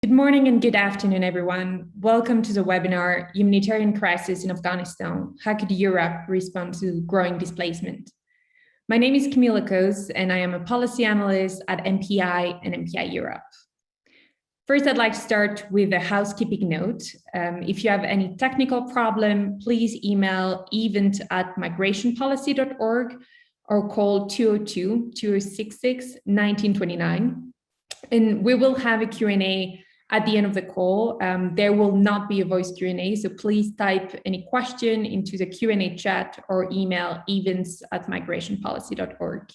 Good morning and good afternoon, everyone. Welcome to the webinar, Humanitarian Crisis in Afghanistan. How could Europe respond to growing displacement? My name is Camila Koos, and I am a policy analyst at MPI and MPI Europe. First, I'd like to start with a housekeeping note. If you have any technical problem, please email event@migrationpolicy.org or call 202-2066-1929. And we will have a Q&A at the end of the call. There will not be a voice Q&A, so please type any question into the Q&A chat or email events@migrationpolicy.org.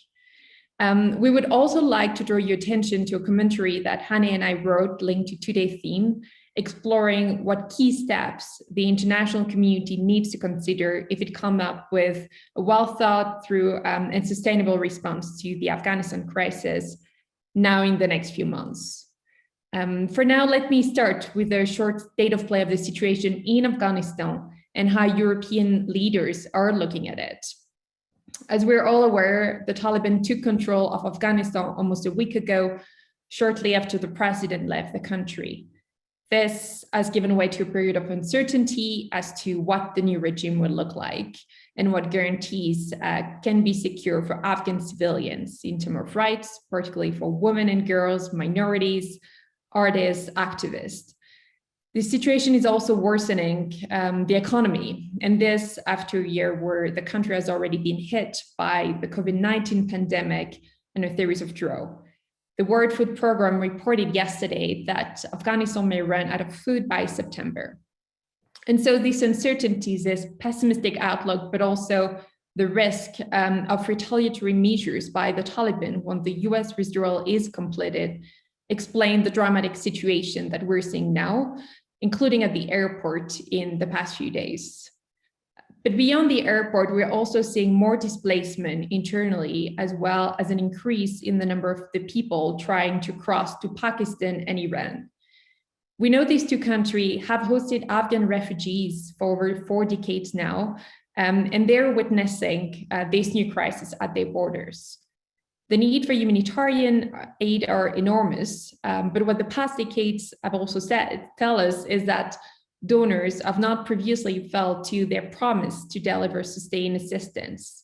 We would also like to draw your attention to a commentary that Hannah and I wrote linked to today's theme, exploring what key steps the international community needs to consider if it comes up with a well thought through and sustainable response to the Afghanistan crisis now in the next few months. For now, let me start with a short state of play of the situation in Afghanistan and how European leaders are looking at it. As we're all aware, the Taliban took control of Afghanistan almost a week ago, shortly after the president left the country. This has given way to a period of uncertainty as to what the new regime will look like and what guarantees can be secure for Afghan civilians in terms of rights, particularly for women and girls, minorities, artists, activists. The situation is also worsening the economy, and this after a year where the country has already been hit by the COVID-19 pandemic and a series of drought. The World Food Programme reported yesterday that Afghanistan may run out of food by September. And so these uncertainties, this pessimistic outlook, but also the risk of retaliatory measures by the Taliban when the US withdrawal is completed, explain the dramatic situation that we're seeing now, including at the airport in the past few days. But beyond the airport, we're also seeing more displacement internally, as well as an increase in the number of the people trying to cross to Pakistan and Iran. We know these two countries have hosted Afghan refugees for over 4 decades now, and they're witnessing this new crisis at their borders. The need for humanitarian aid are enormous, but what the past decades have also tell us is that donors have not previously felt to their promise to deliver sustained assistance.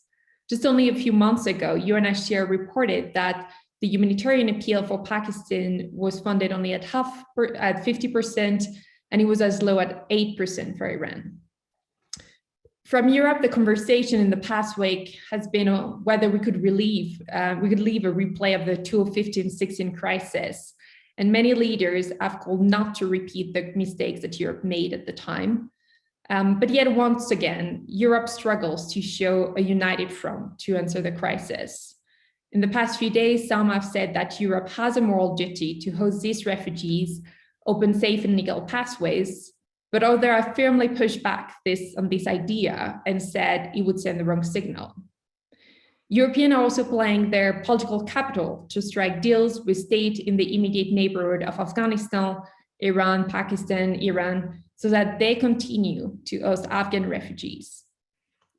Just only a few months ago, UNHCR reported that the humanitarian appeal for Pakistan was funded only at 50%, and it was as low at 8% for Iran. From Europe, the conversation in the past week has been on whether we could leave a replay of the 2015-16 crisis. And many leaders have called not to repeat the mistakes that Europe made at the time. But yet once again, Europe struggles to show a united front to answer the crisis. In the past few days, some have said that Europe has a moral duty to host these refugees, open safe and legal pathways, but others have firmly pushed back on this idea and said it would send the wrong signal. Europeans are also playing their political capital to strike deals with states in the immediate neighborhood of Afghanistan, Iran, Pakistan, Iran, so that they continue to host Afghan refugees.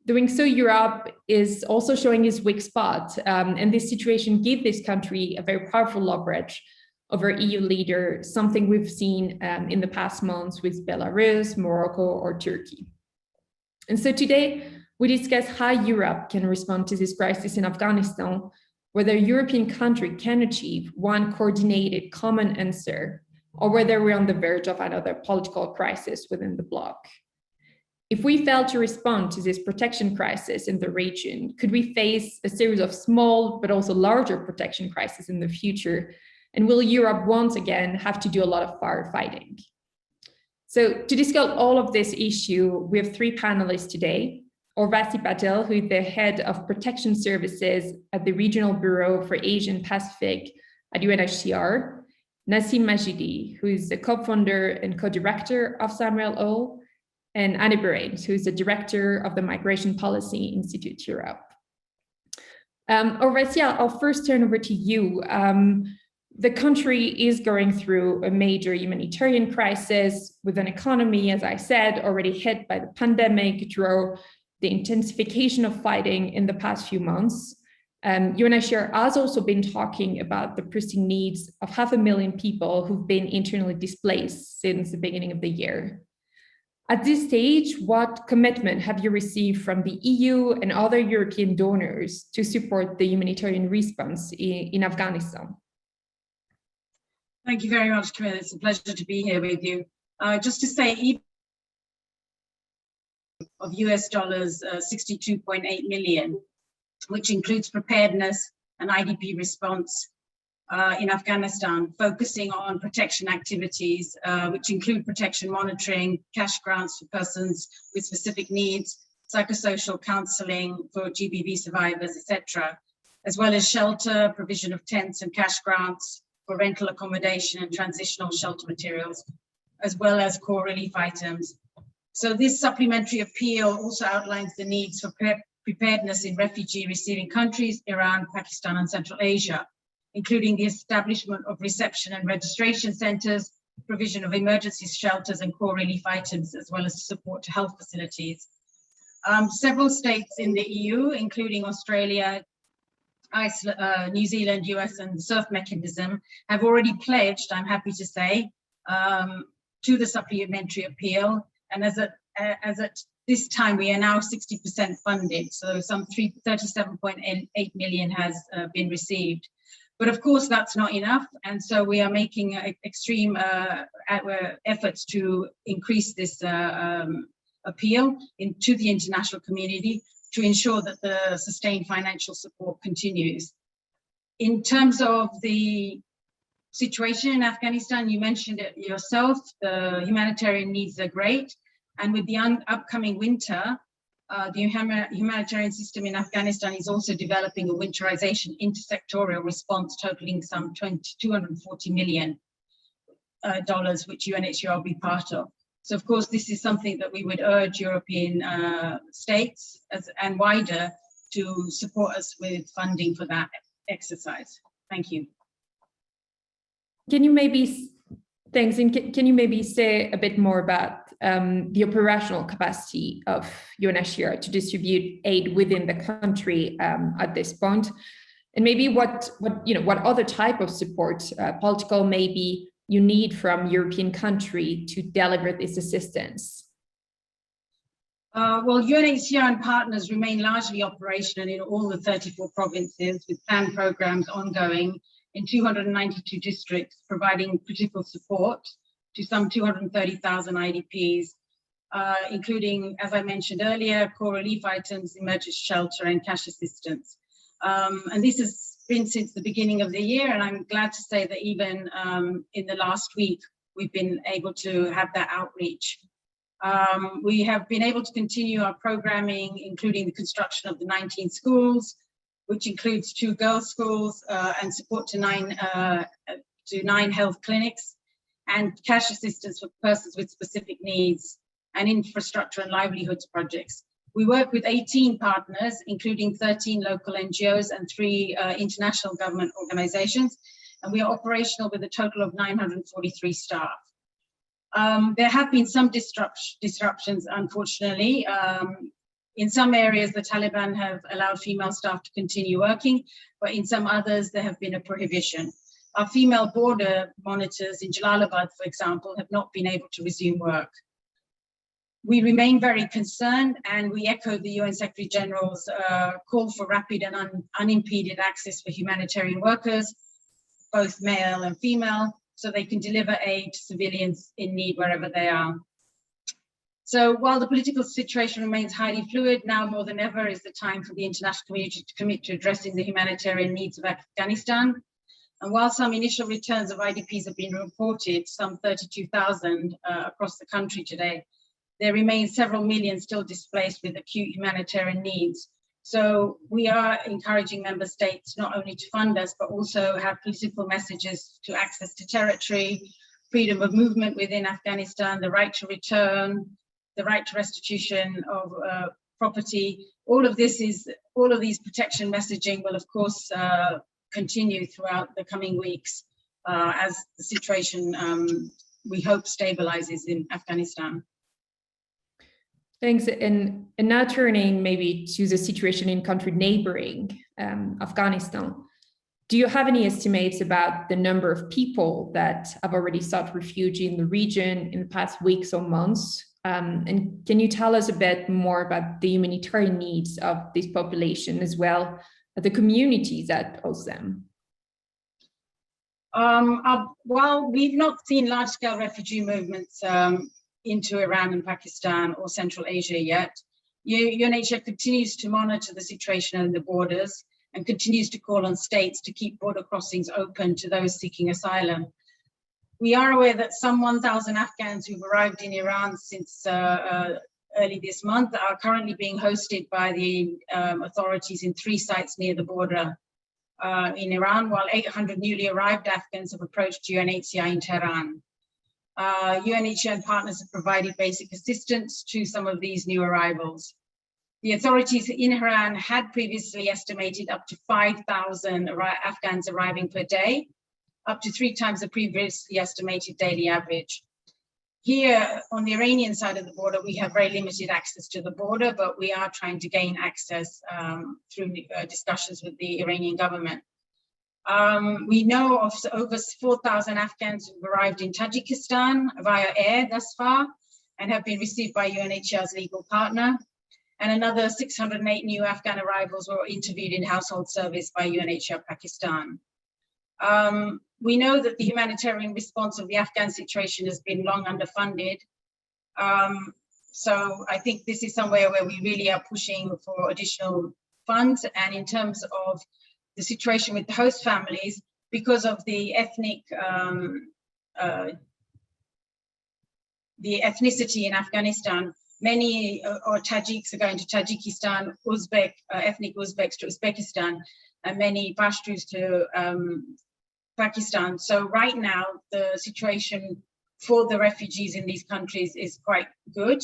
Doing so, Europe is also showing its weak spot, and this situation gives this country a very powerful leverage over EU leader, something we've seen in the past months with Belarus, Morocco, or Turkey. And so today, we discuss how Europe can respond to this crisis in Afghanistan, whether a European country can achieve one coordinated common answer, or whether we're on the verge of another political crisis within the bloc. If we fail to respond to this protection crisis in the region, could we face a series of small but also larger protection crises in the future? And will Europe once again have to do a lot of firefighting? So to discuss all of this issue, we have 3 panelists today. Urvashi Patel, who is the head of protection services at the Regional Bureau for Asia and Pacific at UNHCR. Nassim Majidi, who is the co-founder and co-director of Samuel O. And Anne Berains, who is the director of the Migration Policy Institute Europe. Urvashi, I'll first turn over to you. The country is going through a major humanitarian crisis with an economy, as I said, already hit by the pandemic, drought, the intensification of fighting in the past few months. UNHCR has also been talking about the pressing needs of 500,000 people who've been internally displaced since the beginning of the year. At this stage, what commitment have you received from the EU and other European donors to support the humanitarian response in Afghanistan? Thank you very much, Camilla. It's a pleasure to be here with you. Just to say, of US dollars 62.8 million, which includes preparedness and IDP response in Afghanistan, focusing on protection activities, which include protection monitoring, cash grants for persons with specific needs, psychosocial counseling for GBV survivors, etc., as well as shelter, provision of tents and cash grants for rental accommodation and transitional shelter materials, as well as core relief items. So this supplementary appeal also outlines the needs for preparedness in refugee receiving countries, Iran, Pakistan, and Central Asia, including the establishment of reception and registration centers, provision of emergency shelters and core relief items, as well as support to health facilities. Several states in the EU, including Australia, Iceland, New Zealand, US, and the SURF mechanism, have already pledged, I'm happy to say, to the supplementary appeal. And as at this time, we are now 60% funded, so some 37.8 million has been received. But of course, that's not enough, and so we are making extreme efforts to increase this appeal to the international community to ensure that the sustained financial support continues. In terms of the situation in Afghanistan, you mentioned it yourself, the humanitarian needs are great. And with the upcoming winter, the humanitarian system in Afghanistan is also developing a winterization intersectorial response totaling some $240 million, which UNHCR will be part of. So of course, this is something that we would urge European states and wider to support us with funding for that exercise. Thank you. Can you maybe, thanks, and can you maybe say a bit more about the operational capacity of UNHCR to distribute aid within the country at this point, and maybe what other type of support, political maybe, you need from European country to deliver this assistance? Well, UNHCR and partners remain largely operational in all the 34 provinces, with planned programs ongoing in 292 districts, providing critical support to some 230,000 IDPs, including, as I mentioned earlier, core relief items, emergency shelter, and cash assistance. And this has been since the beginning of the year, and I'm glad to say that even in the last week, we've been able to have that outreach. We have been able to continue our programming, including the construction of the 19 schools, which includes 2 girls' schools and support to 9 health clinics, and cash assistance for persons with specific needs, and infrastructure and livelihoods projects. We work with 18 partners, including 13 local NGOs and 3 international government organizations, and we are operational with a total of 943 staff. There have been some disruptions, unfortunately. In some areas, the Taliban have allowed female staff to continue working, but in some others, there have been a prohibition. Our female border monitors in Jalalabad, for example, have not been able to resume work. We remain very concerned, and we echo the UN Secretary General's call for rapid and unimpeded access for humanitarian workers, both male and female, so they can deliver aid to civilians in need wherever they are. So while the political situation remains highly fluid, now more than ever is the time for the international community to commit to addressing the humanitarian needs of Afghanistan. And while some initial returns of IDPs have been reported, some 32,000 across the country today, there remain several million still displaced with acute humanitarian needs. So we are encouraging member states not only to fund us, but also have political messages to access to territory, freedom of movement within Afghanistan, the right to return, the right to restitution of property. All of these protection messaging will, of course, continue throughout the coming weeks as the situation, we hope, stabilizes in Afghanistan. Thanks. And now turning maybe to the situation in country neighboring Afghanistan. Do you have any estimates about the number of people that have already sought refuge in the region in the past weeks or months? And can you tell us a bit more about the humanitarian needs of this population as well as the communities that host them? Well, we've not seen large-scale refugee movements into Iran and Pakistan or Central Asia yet. UNHCR continues to monitor the situation on the borders and continues to call on states to keep border crossings open to those seeking asylum. We are aware that some 1,000 Afghans who've arrived in Iran since early this month are currently being hosted by the authorities in 3 sites near the border in Iran, while 800 newly arrived Afghans have approached UNHCR in Tehran. UNHCR and partners have provided basic assistance to some of these new arrivals. The authorities in Iran had previously estimated up to 5,000 Afghans arriving per day, up to 3 times the previously estimated daily average. Here on the Iranian side of the border, we have very limited access to the border, but we are trying to gain access through discussions with the Iranian government. We know of over 4,000 Afghans who've arrived in Tajikistan via air thus far and have been received by UNHCR's legal partner. And another 608 new Afghan arrivals were interviewed in household service by UNHCR Pakistan. We know that the humanitarian response of the Afghan situation has been long underfunded. So I think this is somewhere where we really are pushing for additional funds. And in terms of the situation with the host families, because of the ethnicity in Afghanistan, many Tajiks are going to Tajikistan, ethnic Uzbeks to Uzbekistan, and many Pashtuns to Pakistan. So right now, the situation for the refugees in these countries is quite good,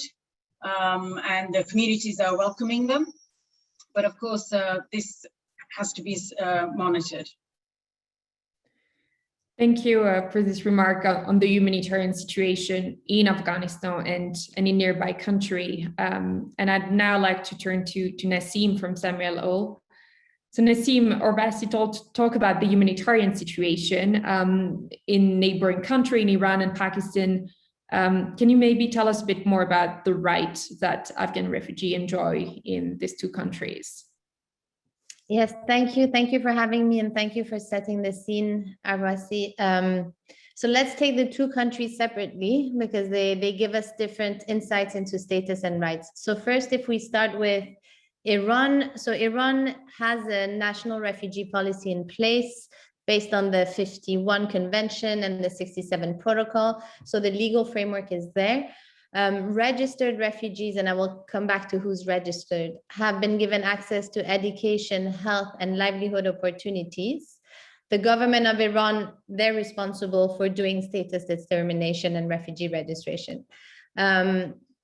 and the communities are welcoming them. But of course, this has to be monitored. Thank you for this remark on the humanitarian situation in Afghanistan and in nearby country. And I'd now like to turn to Nassim from Samuel O. So Nassim, or best to talk about the humanitarian situation in neighboring country, in Iran and Pakistan. Can you maybe tell us a bit more about the rights that Afghan refugees enjoy in these 2 countries? Yes, thank you. Thank you for having me, and thank you for setting the scene, Arvasi. So let's take the 2 countries separately because they give us different insights into status and rights. So first, if we start with Iran, so Iran has a national refugee policy in place based on the 51 Convention and the 67 Protocol. So the legal framework is there. Registered refugees, and I will come back to who's registered, have been given access to education, health, and livelihood opportunities. The government of Iran, they're responsible for doing status determination and refugee registration.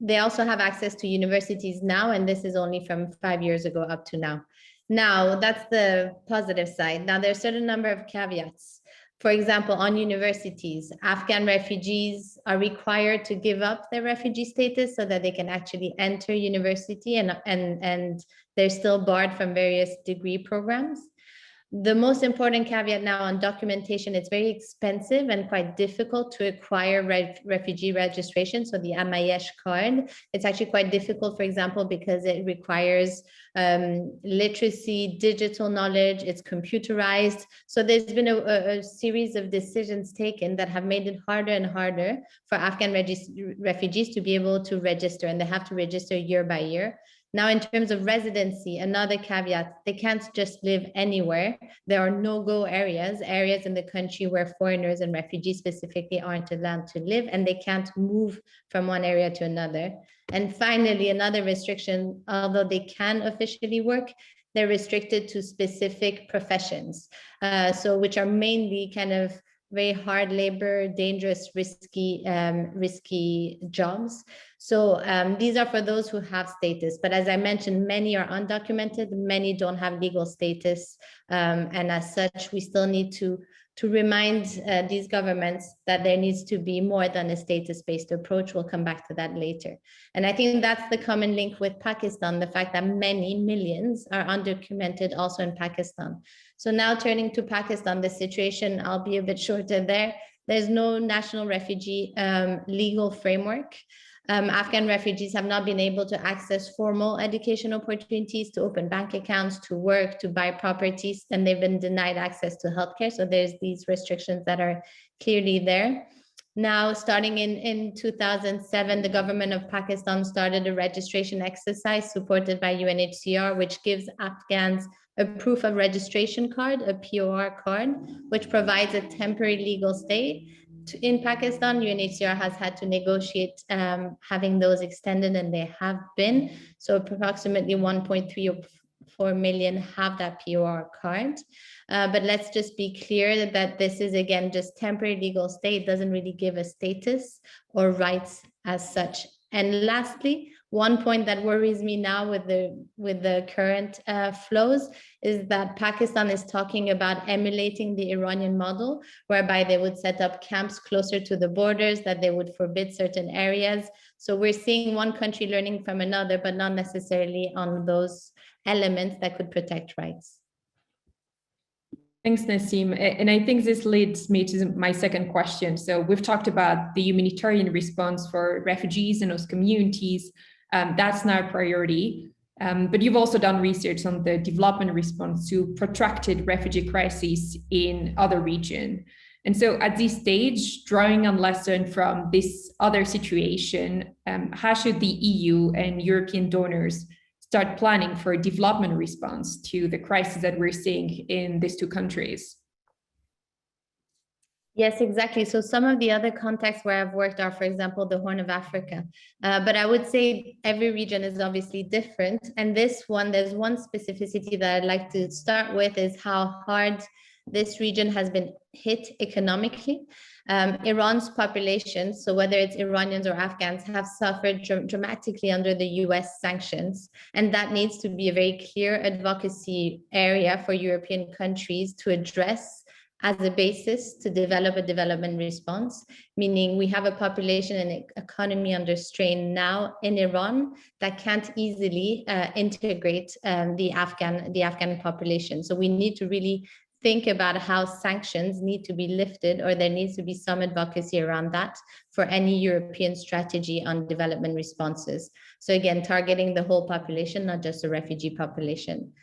They also have access to universities now, and this is only from 5 years ago up to now. Now, that's the positive side. Now, there's a certain number of caveats. For example, on universities, Afghan refugees are required to give up their refugee status so that they can actually enter university, and they're still barred from various degree programs. The most important caveat now on documentation, it's very expensive and quite difficult to acquire refugee registration. So the Amayesh card, it's actually quite difficult, for example, because it requires literacy, digital knowledge, it's computerized. So there's been a series of decisions taken that have made it harder and harder for Afghan refugees to be able to register, and they have to register year by year. Now, in terms of residency, another caveat, they can't just live anywhere. There are no-go areas in the country where foreigners and refugees specifically aren't allowed to live, and they can't move from one area to another. And finally, another restriction, although they can officially work, they're restricted to specific professions, which are mainly kind of very hard labor, dangerous, risky jobs. So these are for those who have status. But as I mentioned, many are undocumented, many don't have legal status. And as such, we still need to to remind these governments that there needs to be more than a status-based approach. We'll come back to that later. And I think that's the common link with Pakistan, the fact that many millions are undocumented also in Pakistan. So now turning to Pakistan, the situation, I'll be a bit shorter there. There's no national refugee legal framework. Afghan refugees have not been able to access formal education opportunities, to open bank accounts, to work, to buy properties, and they've been denied access to healthcare. So there's these restrictions that are clearly there. Now, starting in 2007, the government of Pakistan started a registration exercise supported by UNHCR, which gives Afghans a proof of registration card, a POR card, which provides a temporary legal stay. In Pakistan, UNHCR has had to negotiate having those extended, and they have been. So approximately 1.34 million have that POR card. But let's just be clear that this is, again, just temporary legal stay. It doesn't really give a status or rights as such. And lastly, one point that worries me now with the current flows is that Pakistan is talking about emulating the Iranian model, whereby they would set up camps closer to the borders, that they would forbid certain areas. So we're seeing one country learning from another, but not necessarily on those elements that could protect rights. Thanks, Nassim. And I think this leads me to my second question. So we've talked about the humanitarian response for refugees and host communities. That's now a priority. But you've also done research on the development response to protracted refugee crises in other regions. And so at this stage, drawing on lessons from this other situation, how should the EU and European donors start planning for a development response to the crisis that we're seeing in these two countries? Yes, exactly. So some of the other contexts where I've worked are, for example, the Horn of Africa. But I would say every region is obviously different. And this one, there's one specificity that I'd like to start with, is how hard this region has been hit economically. Iran's population, so whether it's Iranians or Afghans, have suffered dramatically under the US sanctions. And that needs to be a very clear advocacy area for European countries to address as a basis to develop a development response, meaning we have a population and economy under strain now in Iran that can't easily integrate the Afghan population. So we need to really think about how sanctions need to be lifted, or there needs to be some advocacy around that for any European strategy on development responses. So again, targeting the whole population, not just the refugee population.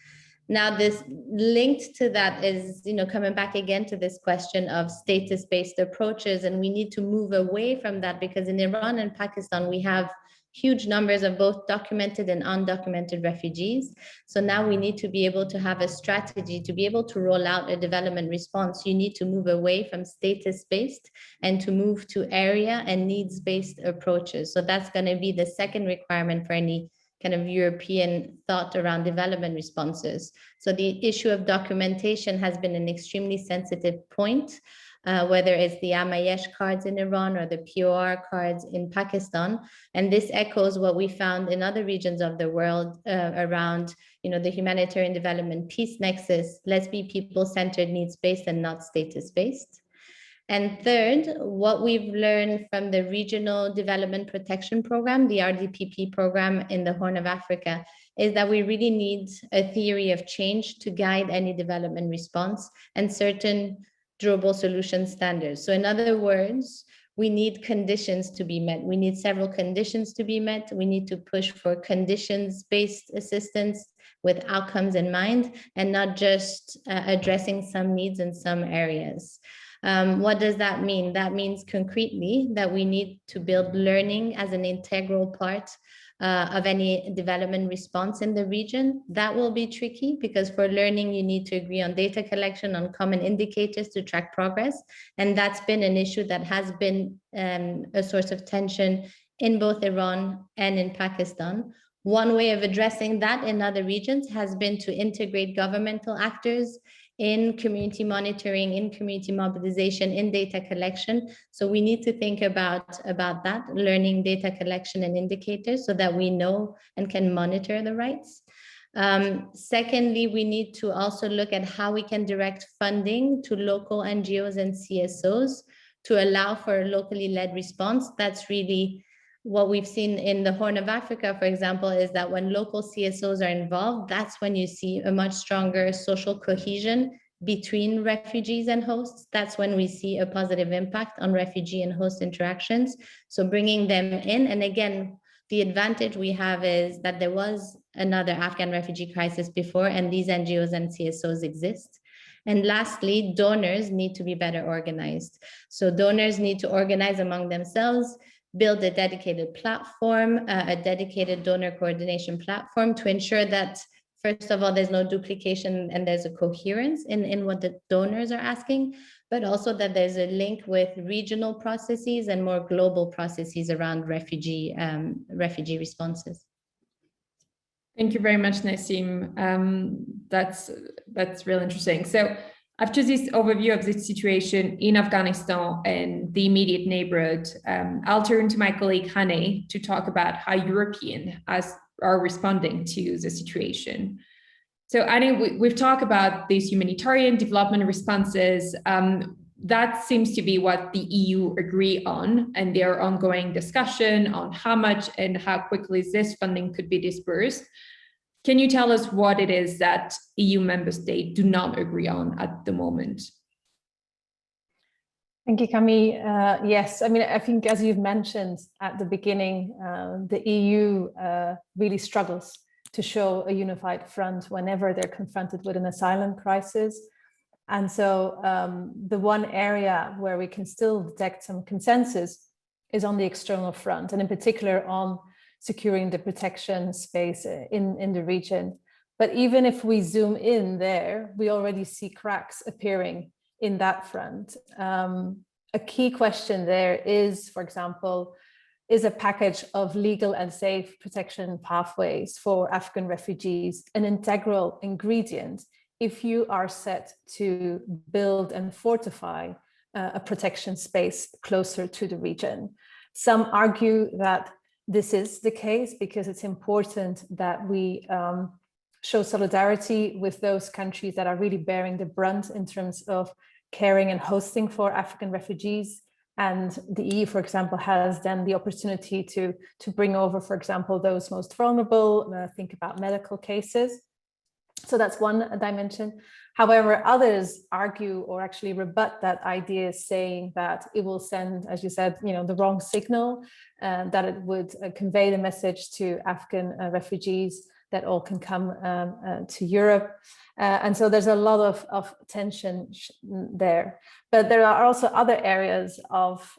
Now, this linked to that is, coming back again to this question of status-based approaches, and we need to move away from that, because in Iran and Pakistan, we have huge numbers of both documented and undocumented refugees. So now we need to be able to have a strategy to be able to roll out a development response. You need to move away from status-based and to move to area and needs-based approaches. So that's going to be the second requirement for any kind of European thought around development responses. So the issue of documentation has been an extremely sensitive point, whether it's the Amayesh cards in Iran or the POR cards in Pakistan. And this echoes what we found in other regions of the world around, the humanitarian development peace nexus. Let's be people-centered, needs-based, and not status-based. And third, what we've learned from the Regional Development Protection Program, the RDPP program in the Horn of Africa, is that we really need a theory of change to guide any development response and certain durable solution standards. So in other words, we need conditions to be met. We need several conditions to be met. We need to push for conditions-based assistance with outcomes in mind, and not just addressing some needs in some areas. What does that mean? That means concretely that we need to build learning as an integral part of any development response in the region. That will be tricky, because for learning, you need to agree on data collection, on common indicators to track progress. And that's been an issue that has been a source of tension in both Iran and in Pakistan. One way of addressing that in other regions has been to integrate governmental actors in community monitoring, in community mobilization, in data collection. So we need to think about that, learning, data collection, and indicators, so that we know and can monitor the rights. Secondly, we need to also look at how we can direct funding to local NGOs and CSOs to allow for a locally led response. That's really what we've seen in the Horn of Africa, for example, is that when local CSOs are involved, that's when you see a much stronger social cohesion between refugees and hosts. That's when we see a positive impact on refugee and host interactions. So bringing them in, and again, the advantage we have is that there was another Afghan refugee crisis before, and these NGOs and CSOs exist. And lastly, donors need to be better organized. So donors need to organize among themselves, build a dedicated platform, a dedicated donor coordination platform to ensure that, first of all, there's no duplication and there's a coherence in what the donors are asking, but also that there's a link with regional processes and more global processes around refugee responses. Thank you very much, Nassim. That's really interesting. So after this overview of the situation in Afghanistan and the immediate neighborhood, I'll turn to my colleague Hane to talk about how Europeans are responding to the situation. So Hane, we've talked about these humanitarian development responses. That seems to be what the EU agree on, and their ongoing discussion on how much and how quickly this funding could be dispersed. Can you tell us what it is that EU member states do not agree on at the moment? Thank you, Camille. Yes, I mean, I think as you've mentioned at the beginning, the EU really struggles to show a unified front whenever they're confronted with an asylum crisis. And so the one area where we can still detect some consensus is on the external front, and in particular on securing the protection space in the region. But even if we zoom in there, we already see cracks appearing in that front. A key question there is, for example, is a package of legal and safe protection pathways for Afghan refugees an integral ingredient if you are set to build and fortify a protection space closer to the region? Some argue that this is the case because it's important that we show solidarity with those countries that are really bearing the brunt in terms of caring and hosting for African refugees. And the EU, for example, has then the opportunity to bring over, for example, those most vulnerable, think about medical cases. So that's one dimension. However, others argue or actually rebut that idea, saying that it will send, as you said, the wrong signal, that it would convey the message to Afghan refugees that all can come to Europe. And so there's a lot of tension there. But there are also other areas of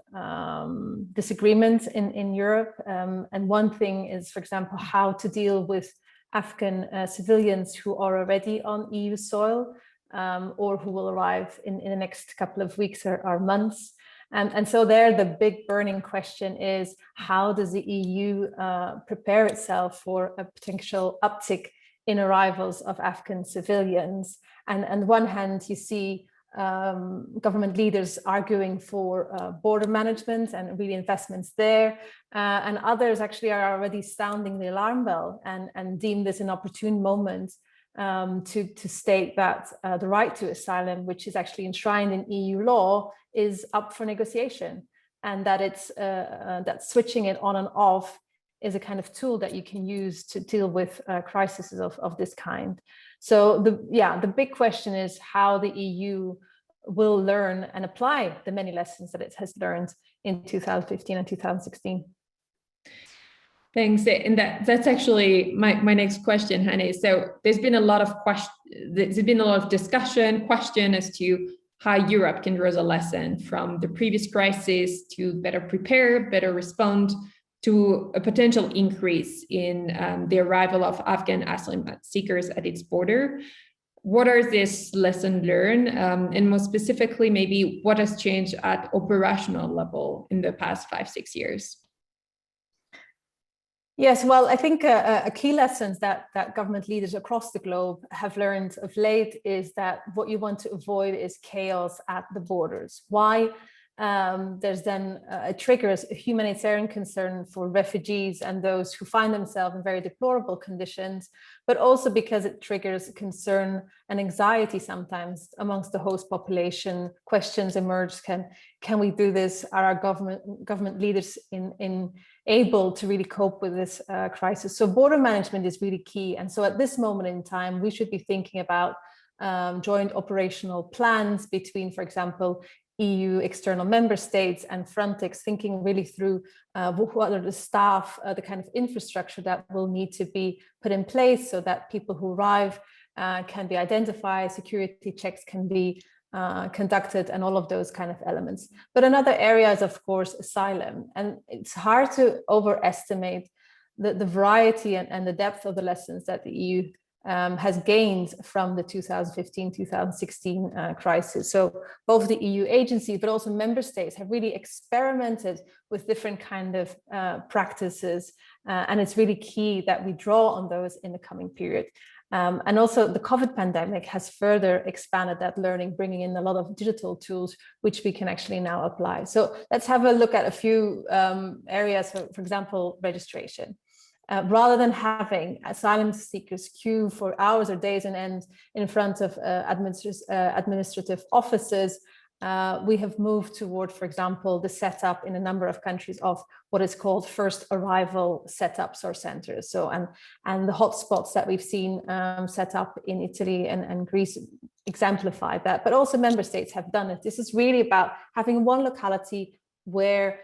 disagreement in Europe. And one thing is, for example, how to deal with Afghan civilians who are already on EU soil or who will arrive in the next couple of weeks or months. And so there, the big burning question is, how does the EU prepare itself for a potential uptick in arrivals of Afghan civilians? And on one hand, you see government leaders arguing for border management and really investments there. And others actually are already sounding the alarm bell and deem this an opportune moment to state that the right to asylum, which is actually enshrined in EU law, is up for negotiation, and that it's that switching it on and off is a kind of tool that you can use to deal with crises of this kind. So the big question is how the EU will learn and apply the many lessons that it has learned in 2015 and 2016. Thanks, and that's actually my next question, Hane. So there's been a lot of discussion as to how Europe can draw a lesson from the previous crisis to better prepare, better respond to a potential increase in the arrival of Afghan asylum seekers at its border. What are these lessons learned? And more specifically, maybe what has changed at operational level in the past 5-6 years? Yes, well, I think a key lessons that government leaders across the globe have learned of late is that what you want to avoid is chaos at the borders. Why? There's then it triggers a humanitarian concern for refugees and those who find themselves in very deplorable conditions, but also because it triggers concern and anxiety sometimes amongst the host population. Questions emerge: can we do this? Are our government leaders able to really cope with this crisis? So border management is really key. And so at this moment in time, we should be thinking about joint operational plans between, for example, EU external member states and Frontex, thinking really through what are the staff, the kind of infrastructure that will need to be put in place so that people who arrive can be identified, security checks can be conducted, and all of those kind of elements. But another area is, of course, asylum. And it's hard to overestimate the variety and the depth of the lessons that the EU has gained from the 2015-2016 crisis. So both the EU agencies, but also member states have really experimented with different kind of practices. And it's really key that we draw on those in the coming period. And also the COVID pandemic has further expanded that learning, bringing in a lot of digital tools, which we can actually now apply. So let's have a look at a few areas, for example, registration. Rather than having asylum seekers queue for hours or days on end in front of administrative offices, we have moved toward, for example, the setup in a number of countries of what is called first arrival setups or centers. So, and the hotspots that we've seen set up in Italy and Greece exemplify that, but also member states have done it. This is really about having one locality where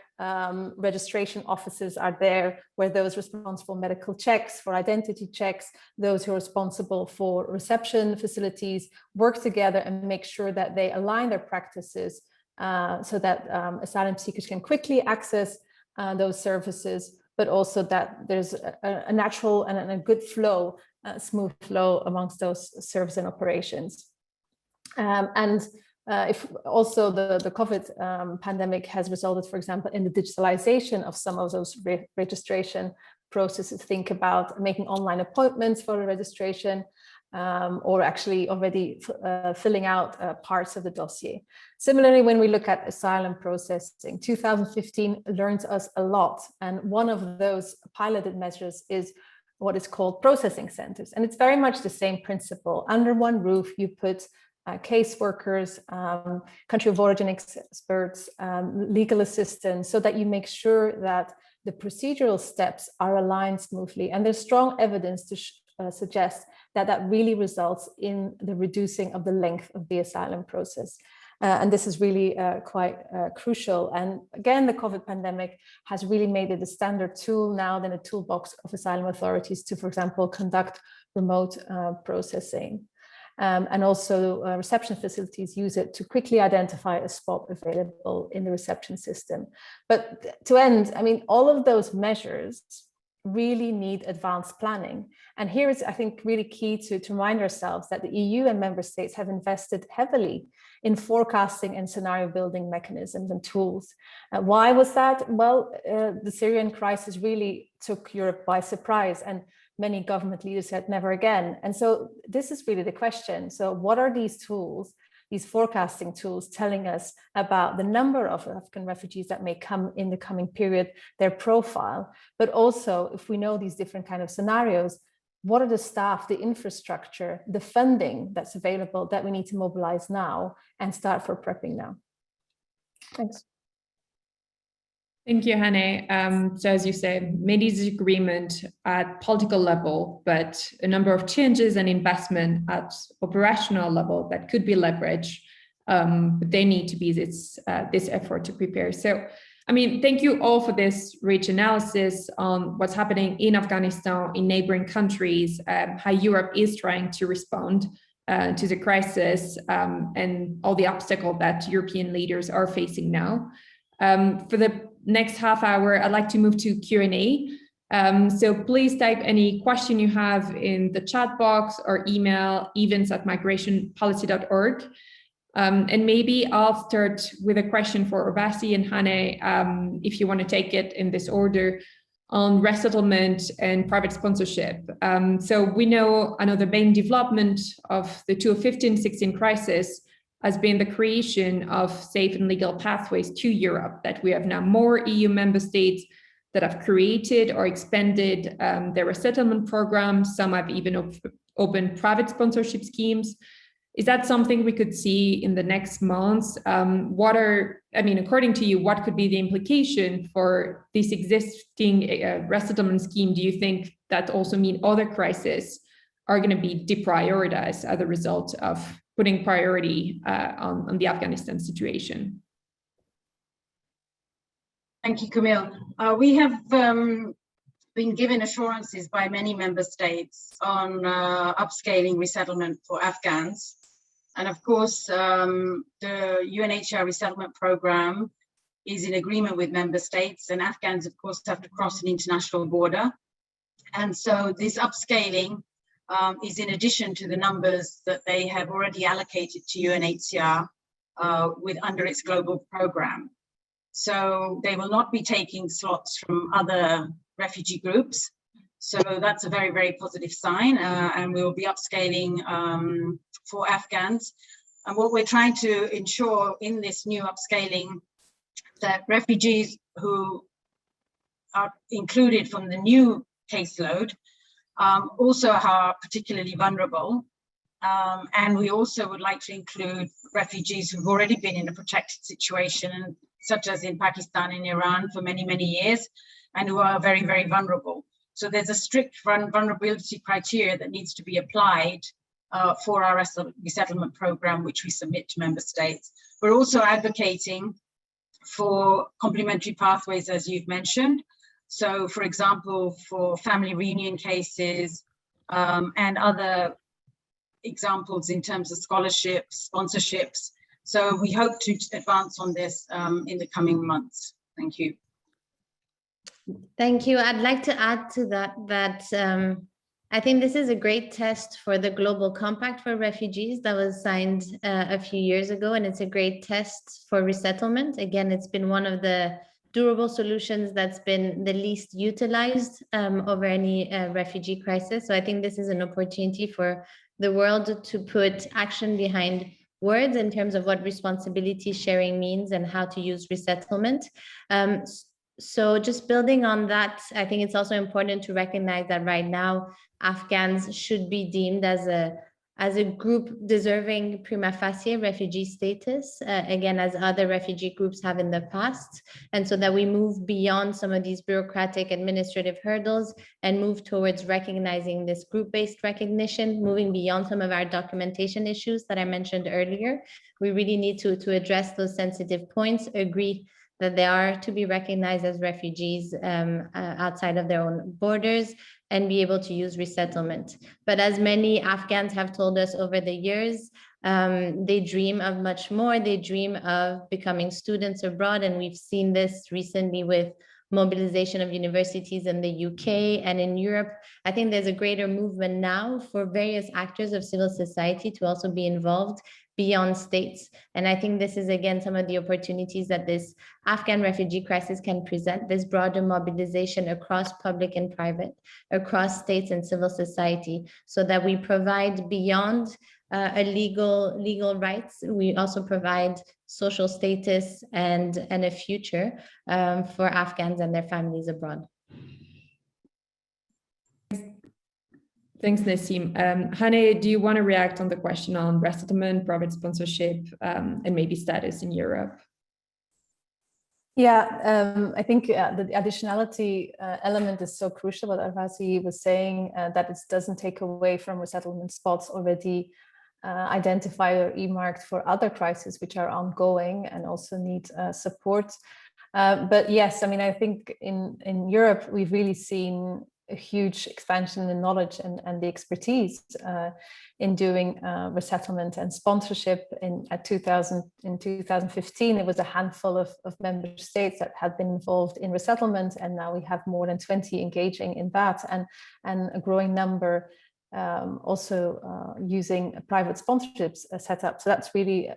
registration officers are there, where those responsible for medical checks, for identity checks, those who are responsible for reception facilities work together and make sure that they align their practices so that asylum seekers can quickly access those services, but also that there's a natural and a good flow, smooth flow amongst those services and operations. If also the COVID pandemic has resulted, for example, in the digitalization of some of those registration processes. Think about making online appointments for the registration or actually already filling out parts of the dossier. Similarly, when we look at asylum processing, 2015 learned us a lot. And one of those piloted measures is what is called processing centers. And it's very much the same principle. Under one roof, you put caseworkers, country of origin experts, legal assistants, so that you make sure that the procedural steps are aligned smoothly. And there's strong evidence to suggest that that really results in the reducing of the length of the asylum process. And this is really quite crucial. And again, the COVID pandemic has really made it a standard tool now in a toolbox of asylum authorities to, for example, conduct remote processing. And also reception facilities use it to quickly identify a spot available in the reception system. But to end, I mean, all of those measures really need advanced planning. And here is, I think, really key to remind ourselves that the EU and member states have invested heavily in forecasting and scenario building mechanisms and tools. Why was that? Well, the Syrian crisis really took Europe by surprise, and many government leaders said never again. And so this is really the question. So what are these tools, these forecasting tools, telling us about the number of Afghan refugees that may come in the coming period, their profile, but also if we know these different kind of scenarios, what are the staff, the infrastructure, the funding that's available that we need to mobilize now and start for prepping now? Thanks. Thank you, Hannah. So as you say, many disagreement at political level, but a number of changes and investment at operational level that could be leveraged, but they need to be this effort to prepare. So, I mean, thank you all for this rich analysis on what's happening in Afghanistan, in neighboring countries, how Europe is trying to respond to the crisis and all the obstacles that European leaders are facing now. For the next half hour, I'd like to move to Q&A. So please type any question you have in the chat box or email events@migrationpolicy.org. And maybe I'll start with a question for Obasi and Hannah, if you want to take it in this order, on resettlement and private sponsorship. So we know another main development of the 2015-16 crisis has been the creation of safe and legal pathways to Europe, that we have now more EU member states that have created or expanded their resettlement programs. Some have even opened private sponsorship schemes. Is that something we could see in the next months? According to you, what could be the implication for this existing resettlement scheme? Do you think that also mean other crises are going to be deprioritized as a result of putting priority on the Afghanistan situation? Thank you, Camille. We have been given assurances by many member states on upscaling resettlement for Afghans. And of course, the UNHCR resettlement program is in agreement with member states, and Afghans, of course, have to cross an international border. And so this upscaling is in addition to the numbers that they have already allocated to UNHCR under its global program. So they will not be taking slots from other refugee groups. So that's a very, very positive sign, and we will be upscaling for Afghans. And what we're trying to ensure in this new upscaling, that refugees who are included from the new caseload also are particularly vulnerable. And we also would like to include refugees who've already been in a protected situation, such as in Pakistan and Iran for many, many years, and who are very, very vulnerable. So there's a strict vulnerability criteria that needs to be applied for our resettlement program, which we submit to member states. We're also advocating for complementary pathways, as you've mentioned. So, for example, for family reunion cases and other examples in terms of scholarships, sponsorships. So we hope to advance on this in the coming months. Thank you. Thank you. I'd like to add to that I think this is a great test for the Global Compact for Refugees that was signed a few years ago, and it's a great test for resettlement. Again, it's been one of the durable solutions that's been the least utilized over any refugee crisis. So I think this is an opportunity for the world to put action behind words in terms of what responsibility sharing means and how to use resettlement. So just building on that, I think it's also important to recognize that right now, Afghans should be deemed as a group deserving prima facie refugee status, again, as other refugee groups have in the past. And so that we move beyond some of these bureaucratic administrative hurdles and move towards recognizing this group-based recognition, moving beyond some of our documentation issues that I mentioned earlier. We really need to address those sensitive points, agree that they are to be recognized as refugees outside of their own borders, and be able to use resettlement. But as many Afghans have told us over the years, they dream of much more. They dream of becoming students abroad, and we've seen this recently with mobilization of universities in the UK and in Europe. I think there's a greater movement now for various actors of civil society to also be involved beyond states. And I think this is, again, some of the opportunities that this Afghan refugee crisis can present, this broader mobilization across public and private, across states and civil society, so that we provide beyond a legal rights, we also provide social status and a future for Afghans and their families abroad. Thanks, Nassim. Hane, do you want to react on the question on resettlement, private sponsorship, and maybe status in Europe? Yeah, I think the additionality element is so crucial. What Arvasi was saying, that it doesn't take away from resettlement spots already identified or earmarked for other crises which are ongoing and also need support. But yes, I mean, I think in Europe, we've really seen a huge expansion in knowledge and the expertise in doing resettlement and sponsorship. In 2015, it was a handful of member states that had been involved in resettlement, and now we have more than 20 engaging in that, and a growing number also using private sponsorships set up. So that's really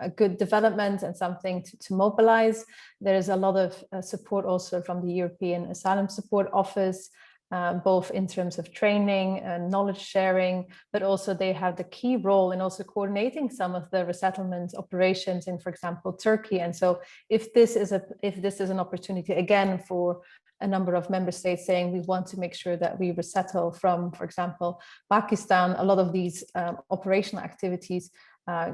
a good development and something to mobilize. There is a lot of support also from the European Asylum Support Office, both in terms of training and knowledge sharing, but also they have the key role in also coordinating some of the resettlement operations in, for example, Turkey. And so if this is an opportunity, again, for a number of member states saying we want to make sure that we resettle from, for example, Pakistan, a lot of these operational activities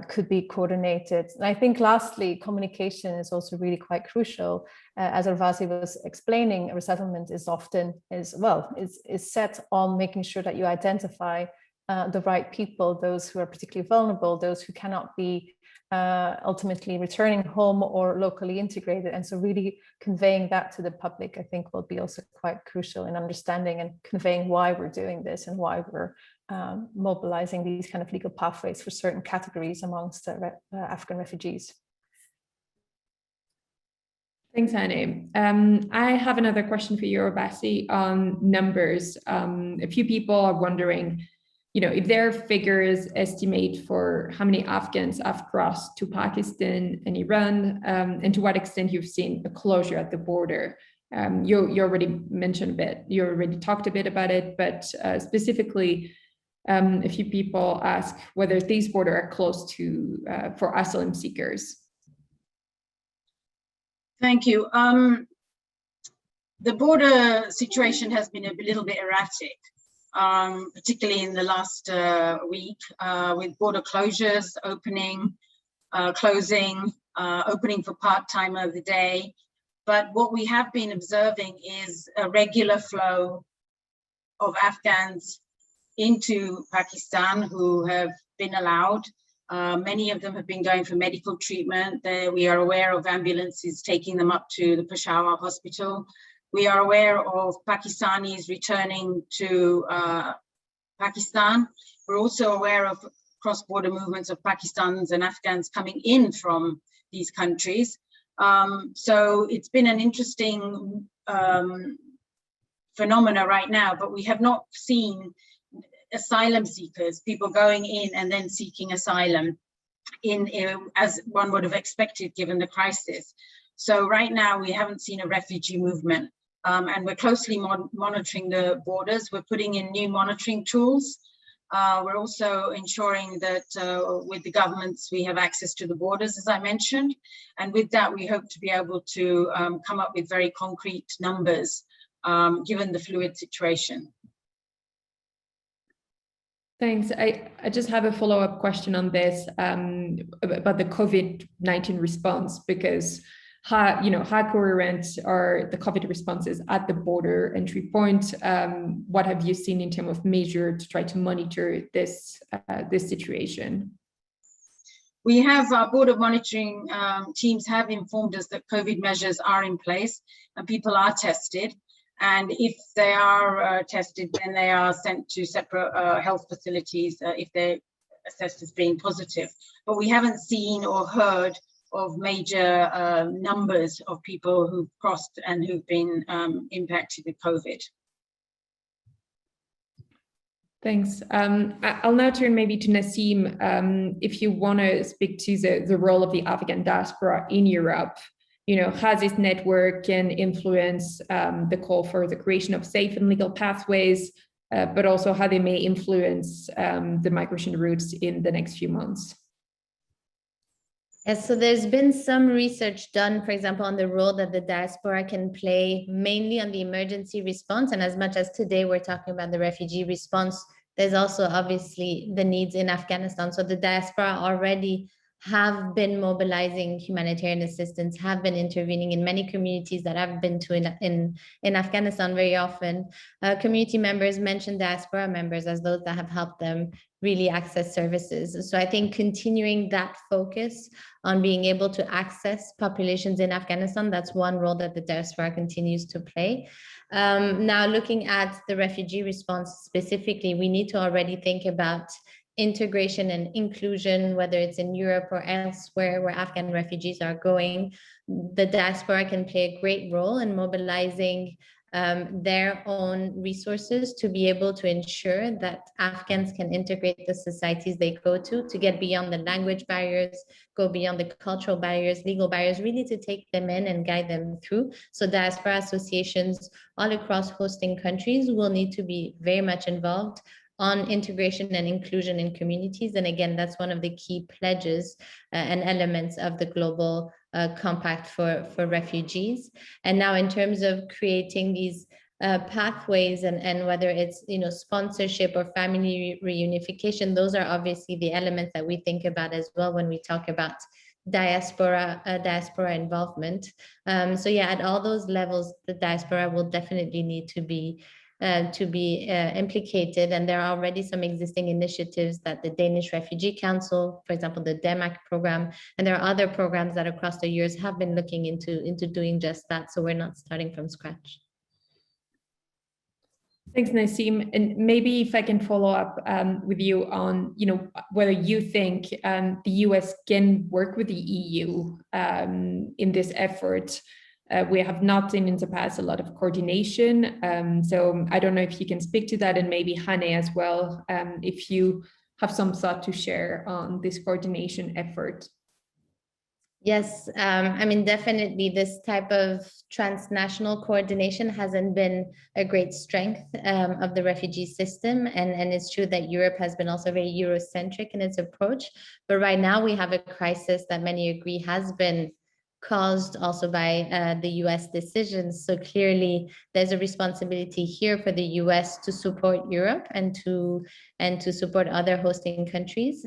could be coordinated. And I think lastly, communication is also really quite crucial. As Arvasi was explaining, resettlement is often is set on making sure that you identify the right people, those who are particularly vulnerable, those who cannot be ultimately returning home or locally integrated. And so really conveying that to the public, I think, will be also quite crucial in understanding and conveying why we're doing this and why we're mobilizing these kind of legal pathways for certain categories amongst Afghan refugees. Thanks, Annie. I have another question for you, Arvasi, on numbers. A few people are wondering, if there are figures estimate for how many Afghans have crossed to Pakistan and Iran, and to what extent you've seen a closure at the border. You already mentioned a bit, you already talked a bit about it, but specifically, a few people ask whether these borders are closed to for asylum seekers. Thank you. The border situation has been a little bit erratic. Particularly in the last week, with border closures, opening, closing, opening for part-time of the day. But what we have been observing is a regular flow of Afghans into Pakistan who have been allowed. Many of them have been going for medical treatment. We are aware of ambulances taking them up to the Peshawar hospital. We are aware of Pakistanis returning to Pakistan. We're also aware of cross-border movements of Pakistanis and Afghans coming in from these countries. So it's been an interesting phenomena right now, but we have not seen asylum seekers, people going in and then seeking asylum as one would have expected given the crisis. So right now we haven't seen a refugee movement. And we're closely monitoring the borders. We're putting in new monitoring tools. We're also ensuring that with the governments, we have access to the borders, as I mentioned. And with that, we hope to be able to come up with very concrete numbers, given the fluid situation. Thanks. I just have a follow-up question on this about the COVID-19 response, because how coherent are the COVID responses at the border entry point? What have you seen in terms of measure to try to monitor this situation? We have our border monitoring teams have informed us that COVID measures are in place and people are tested. And if they are tested, then they are sent to separate health facilities if they're assessed as being positive. But we haven't seen or heard of major numbers of people who've crossed and who've been impacted with COVID. Thanks. I'll now turn maybe to Nassim, if you want to speak to the role of the Afghan diaspora in Europe. How this network can influence the call for the creation of safe and legal pathways, but also how they may influence the migration routes in the next few months. Yes, so there's been some research done, for example, on the role that the diaspora can play mainly on the emergency response. And as much as today we're talking about the refugee response, there's also obviously the needs in Afghanistan. So the diaspora already have been mobilizing humanitarian assistance, have been intervening in many communities that I've been to in Afghanistan very often. Community members mention diaspora members as those that have helped them really access services. So I think continuing that focus on being able to access populations in Afghanistan, that's one role that the diaspora continues to play. Now looking at the refugee response specifically, we need to already think about integration and inclusion, whether it's in Europe or elsewhere where Afghan refugees are going. The diaspora can play a great role in mobilizing their own resources to be able to ensure that Afghans can integrate the societies they go to get beyond the language barriers, go beyond the cultural barriers, legal barriers, really to take them in and guide them through. So diaspora associations all across hosting countries will need to be very much involved on integration and inclusion in communities. And again, that's one of the key pledges and elements of the global compact for refugees. And now in terms of creating these pathways and whether it's sponsorship or family reunification, those are obviously the elements that we think about as well when we talk about diaspora involvement. So yeah, at all those levels, the diaspora will definitely need to be implicated, and there are already some existing initiatives that the Danish Refugee Council, for example, the DEMAC program, and there are other programs that across the years have been looking into doing just that. So we're not starting from scratch. Thanks, Nasim. And maybe if I can follow up with you on, whether you think the US can work with the EU in this effort. We have not seen in the past a lot of coordination. So I don't know if you can speak to that, and maybe Hane as well, if you have some thought to share on this coordination effort. Yes, I mean, definitely this type of transnational coordination hasn't been a great strength of the refugee system. And it's true that Europe has been also very Eurocentric in its approach. But right now we have a crisis that many agree has been caused also by the US decisions. So clearly there's a responsibility here for the US to support Europe and to support other hosting countries.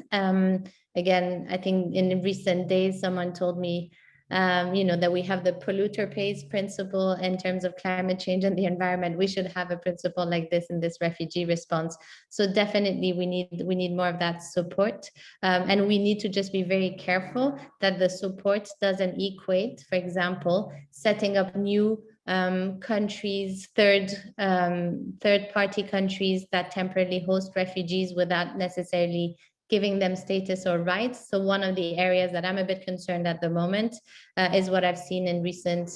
Again, I think in recent days, someone told me, that we have the polluter pays principle in terms of climate change and the environment. We should have a principle like this in this refugee response. So definitely we need more of that support. And we need to just be very careful that the support doesn't equate, for example, setting up new countries, third-party countries that temporarily host refugees without necessarily giving them status or rights. So one of the areas that I'm a bit concerned at the moment is what I've seen in recent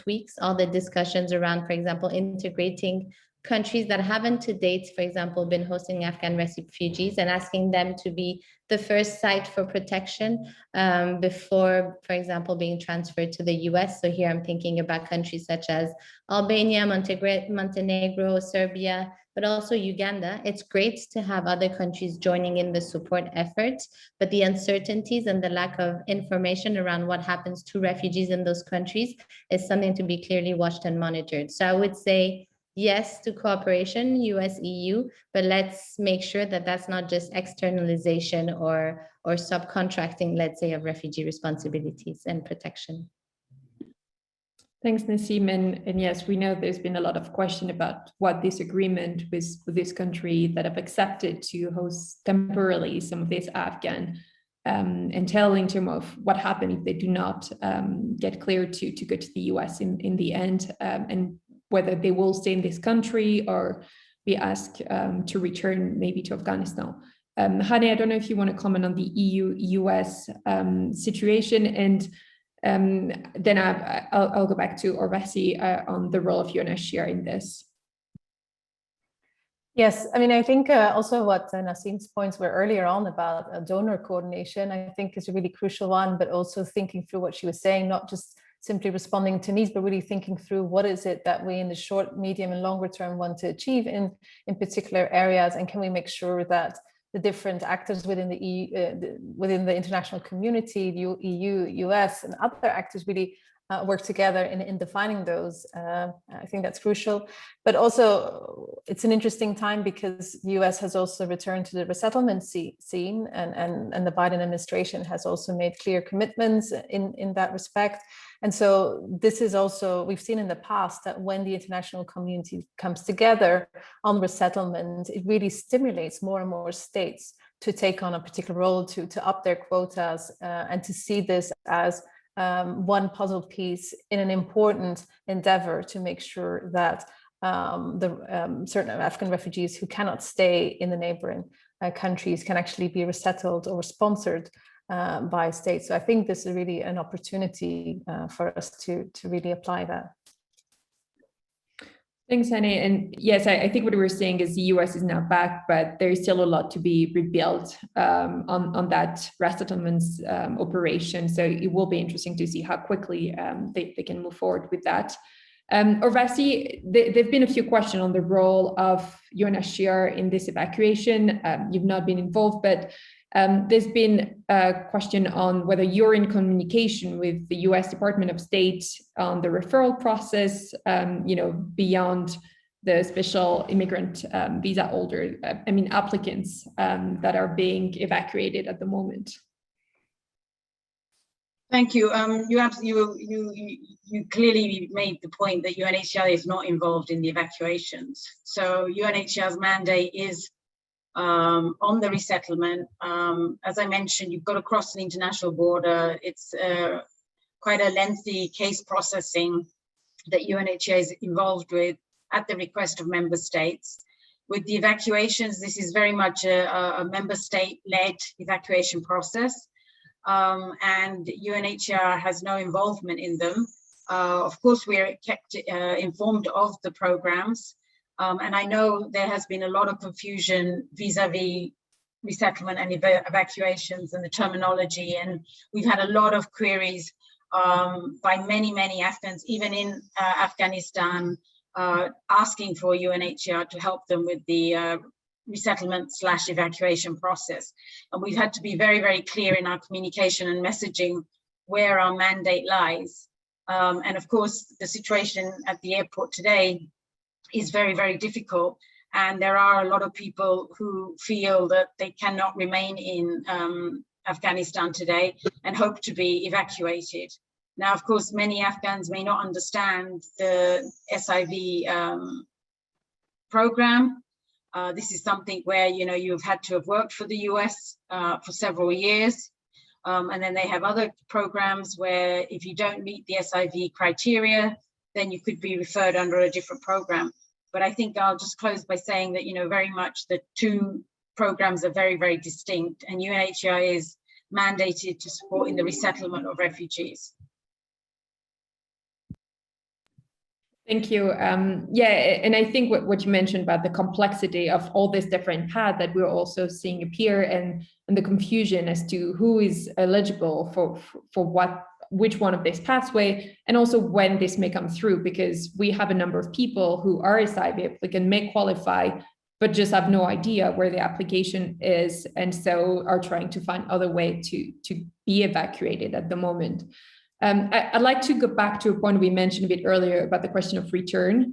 weeks, all the discussions around, for example, integrating countries that haven't to date, for example, been hosting Afghan refugees and asking them to be the first site for protection before, for example, being transferred to the US. So here I'm thinking about countries such as Albania, Montenegro, Serbia, but also Uganda. It's great to have other countries joining in the support efforts, but the uncertainties and the lack of information around what happens to refugees in those countries is something to be clearly watched and monitored. So I would say yes to cooperation, US, EU, but let's make sure that that's not just externalization or subcontracting, let's say, of refugee responsibilities and protection. Thanks, Nasim. And yes, we know there's been a lot of question about what this agreement with this country that have accepted to host temporarily some of these Afghan entail in terms of what happens if they do not get cleared to go to the US in the end, and whether they will stay in this country or be asked to return maybe to Afghanistan. Hane, I don't know if you want to comment on the EU-US situation, and then I'll go back to Orvasi on the role of UNHCR in this. Yes, I mean, I think also what Nasim's points were earlier on about donor coordination, I think is a really crucial one, but also thinking through what she was saying, not just simply responding to needs, but really thinking through what is it that we in the short, medium and longer term want to achieve in particular areas, and can we make sure that the different actors within the EU, within the international community, the EU, US, and other actors really work together in defining those. I think that's crucial. But also, it's an interesting time because the US has also returned to the resettlement scene, and the Biden administration has also made clear commitments in that respect. And so this is also, we've seen in the past that when the international community comes together on resettlement, it really stimulates more and more states to take on a particular role, to up their quotas, and to see this as one puzzle piece in an important endeavor to make sure that certain Afghan refugees who cannot stay in the neighboring countries can actually be resettled or sponsored by states. So I think this is really an opportunity for us to really apply that. Thanks, Hannah. And yes, I think what we were saying is the US is now back, but there is still a lot to be rebuilt on that resettlements operation. So it will be interesting to see how quickly they can move forward with that. Urvashi, there've been a few questions on the role of UNHCR in this evacuation. You've not been involved, but there's been a question on whether you're in communication with the US Department of State on the referral process, beyond the special immigrant visa holder, applicants that are being evacuated at the moment. Thank you. You clearly made the point that UNHCR is not involved in the evacuations. So UNHCR's mandate is on the resettlement. As I mentioned, you've got to cross an international border. It's quite a lengthy case processing that UNHCR is involved with at the request of member states. With the evacuations, this is very much a member state-led evacuation process. And UNHCR has no involvement in them. Of course, we are kept informed of the programs. And I know there has been a lot of confusion vis-a-vis resettlement and evacuations and the terminology. And we've had a lot of queries by many Afghans, even in Afghanistan, asking for UNHCR to help them with the resettlement/evacuation process. And we've had to be very clear in our communication and messaging where our mandate lies. And of course, the situation at the airport today is very difficult. And there are a lot of people who feel that they cannot remain in Afghanistan today and hope to be evacuated. Now, of course, many Afghans may not understand the SIV program. This is something where, you've had to have worked for the US for several years. And then they have other programs where if you don't meet the SIV criteria, then you could be referred under a different program. But I think I'll just close by saying that, very much the two programs are very distinct, and UNHCR is mandated to support in the resettlement of refugees. Thank you. And I think what you mentioned about the complexity of all these different paths that we're also seeing appear, and the confusion as to who is eligible for which one of this pathway, and also when this may come through, because we have a number of people who are SIV applicant, may qualify, but just have no idea where the application is, and so are trying to find other way to be evacuated at the moment. I'd like to go back to a point we mentioned a bit earlier about the question of return,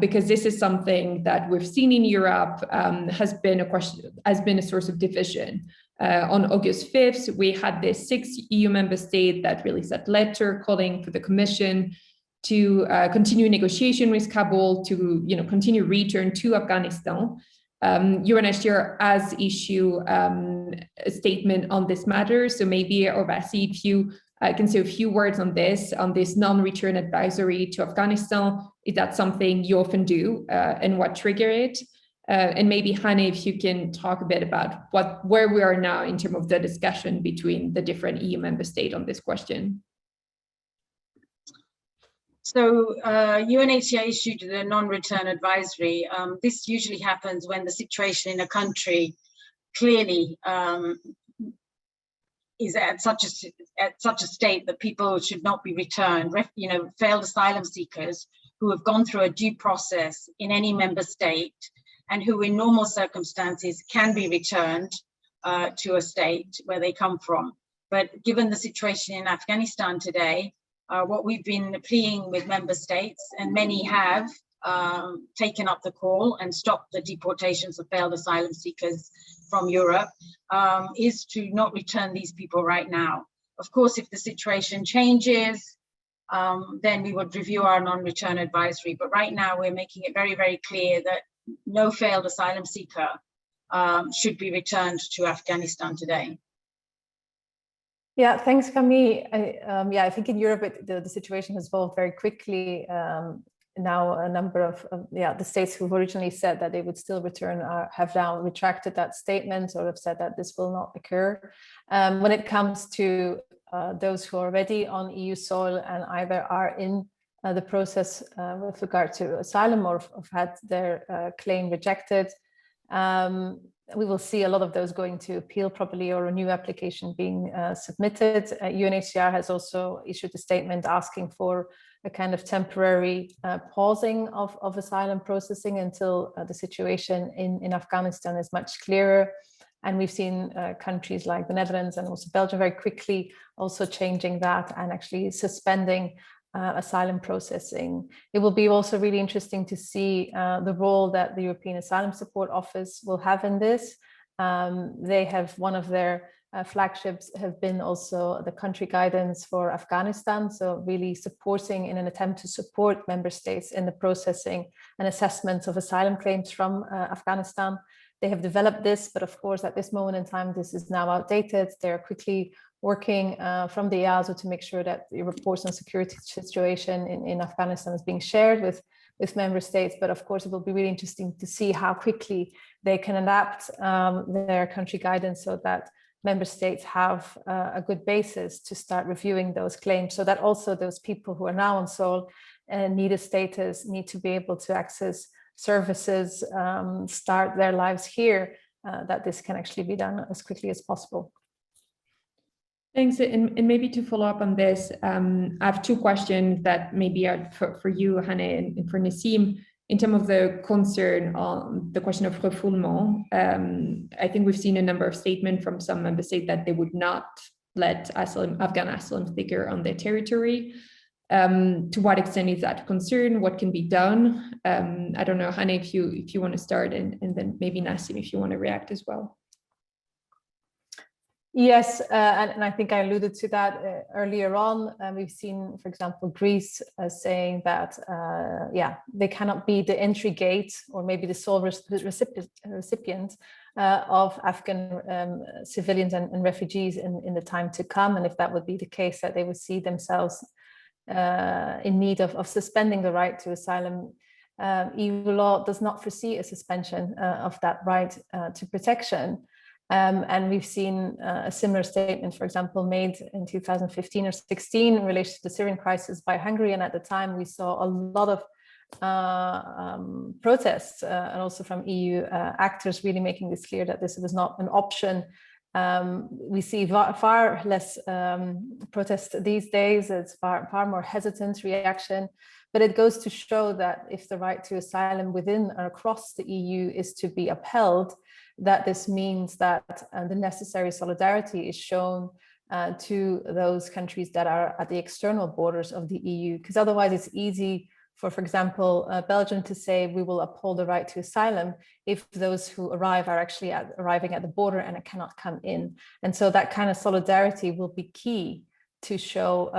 because this is something that we've seen in Europe, has been a source of division. On August 5th, we had the 6 EU member state that released that letter calling for the Commission to continue negotiation with Kabul to continue return to Afghanistan. UNHCR has issued a statement on this matter, so maybe Urvashi, if you can say a few words on this non-return advisory to Afghanistan. Is that something you often do, and what triggered it? And maybe Hannah, if you can talk a bit about where we are now in terms of the discussion between the different EU member states on this question. So UNHCR issued the non-return advisory. This usually happens when the situation in a country clearly is at such a state that people should not be returned. Failed asylum seekers who have gone through a due process in any member state, and who in normal circumstances can be returned to a state where they come from. But given the situation in Afghanistan today, what we've been pleading with member states, and many have taken up the call and stopped the deportations of failed asylum seekers from Europe, is to not return these people right now. Of course, if the situation changes, then we would review our non-return advisory. But right now, we're making it very clear that no failed asylum seeker should be returned to Afghanistan today. Yeah, thanks, Camille. I think in Europe, the situation has evolved very quickly. Now a number of the states who've originally said that they would still return have now retracted that statement, or have said that this will not occur. When it comes to those who are already on EU soil and either are in the process with regard to asylum or have had their claim rejected. We will see a lot of those going to appeal probably, or a new application being submitted. UNHCR has also issued a statement asking for a kind of temporary pausing of asylum processing until the situation in Afghanistan is much clearer. And we've seen countries like the Netherlands and also Belgium very quickly also changing that and actually suspending asylum processing. It will be also really interesting to see the role that the European Asylum Support Office will have in this. They have one of their flagships have been also the country guidance for Afghanistan. So really supporting in an attempt to support member states in the processing and assessment of asylum claims from Afghanistan. They have developed this, but of course, at this moment in time, this is now outdated. They're quickly working from the EASO to make sure that the reports on security situation in Afghanistan is being shared with member states. But of course, it will be really interesting to see how quickly they can adapt their country guidance so that member states have a good basis to start reviewing those claims, so that also those people who are now on SOL and need a status need to be able to access services, start their lives here, that this can actually be done as quickly as possible. Thanks. And maybe to follow up on this, I have two questions that maybe are for you, Hannah, and for Nassim, in terms of the concern on the question of refoulement. I think we've seen a number of statements from some member states that they would not let Afghan asylum seeker on their territory. To what extent is that a concern? What can be done? I don't know, Hannah, if you want to start, and then maybe Nassim, if you want to react as well. Yes, and I think I alluded to that earlier on. We've seen, for example, Greece saying that, they cannot be the entry gate or maybe the sole recipient of Afghan civilians and refugees in the time to come. And if that would be the case, that they would see themselves in need of suspending the right to asylum. EU law does not foresee a suspension of that right to protection. And we've seen a similar statement, for example, made in 2015 or 16 in relation to the Syrian crisis by Hungary. And at the time, we saw a lot of protests and also from EU actors really making this clear that this was not an option. We see far less protests these days. It's far more hesitant reaction. But it goes to show that if the right to asylum within or across the EU is to be upheld, that this means that the necessary solidarity is shown to those countries that are at the external borders of the EU, because otherwise it's easy for example, Belgium to say we will uphold the right to asylum if those who arrive are actually arriving at the border and it cannot come in. And so that kind of solidarity will be key to show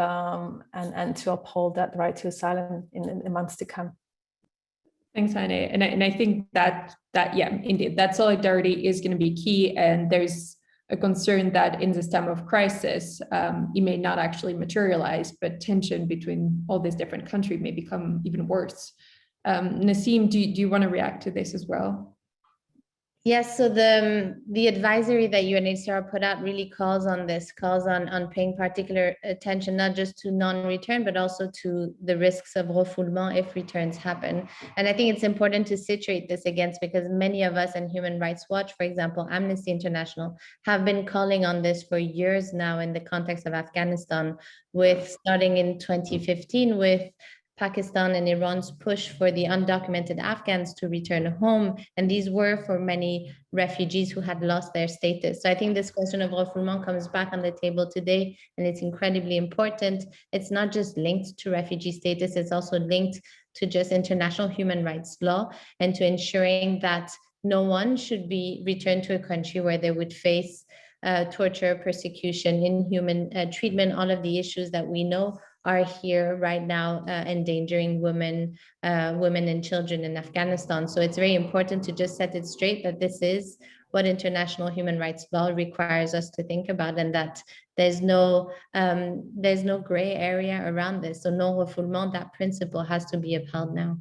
and to uphold that right to asylum in the months to come. Thanks, Hannah. And I think that indeed, that solidarity is going to be key. And there's a concern that in this time of crisis, it may not actually materialize, but tension between all these different countries may become even worse. Nassim, do you want to react to this as well? Yes, so the advisory that UNHCR put out really calls on paying particular attention, not just to non-return, but also to the risks of refoulement if returns happen. And I think it's important to situate this against, because many of us in Human Rights Watch, for example, Amnesty International, have been calling on this for years now in the context of Afghanistan, starting in 2015 with Pakistan and Iran's push for the undocumented Afghans to return home. And these were for many refugees who had lost their status. So I think this question of refoulement comes back on the table today, and it's incredibly important. It's not just linked to refugee status, it's also linked to just international human rights law and to ensuring that no one should be returned to a country where they would face torture, persecution, inhuman treatment, all of the issues that we know are here right now, endangering women and children in Afghanistan. So it's very important to just set it straight that this is what international human rights law requires us to think about, and that there's no gray area around this. So no refoulement, that principle has to be upheld now.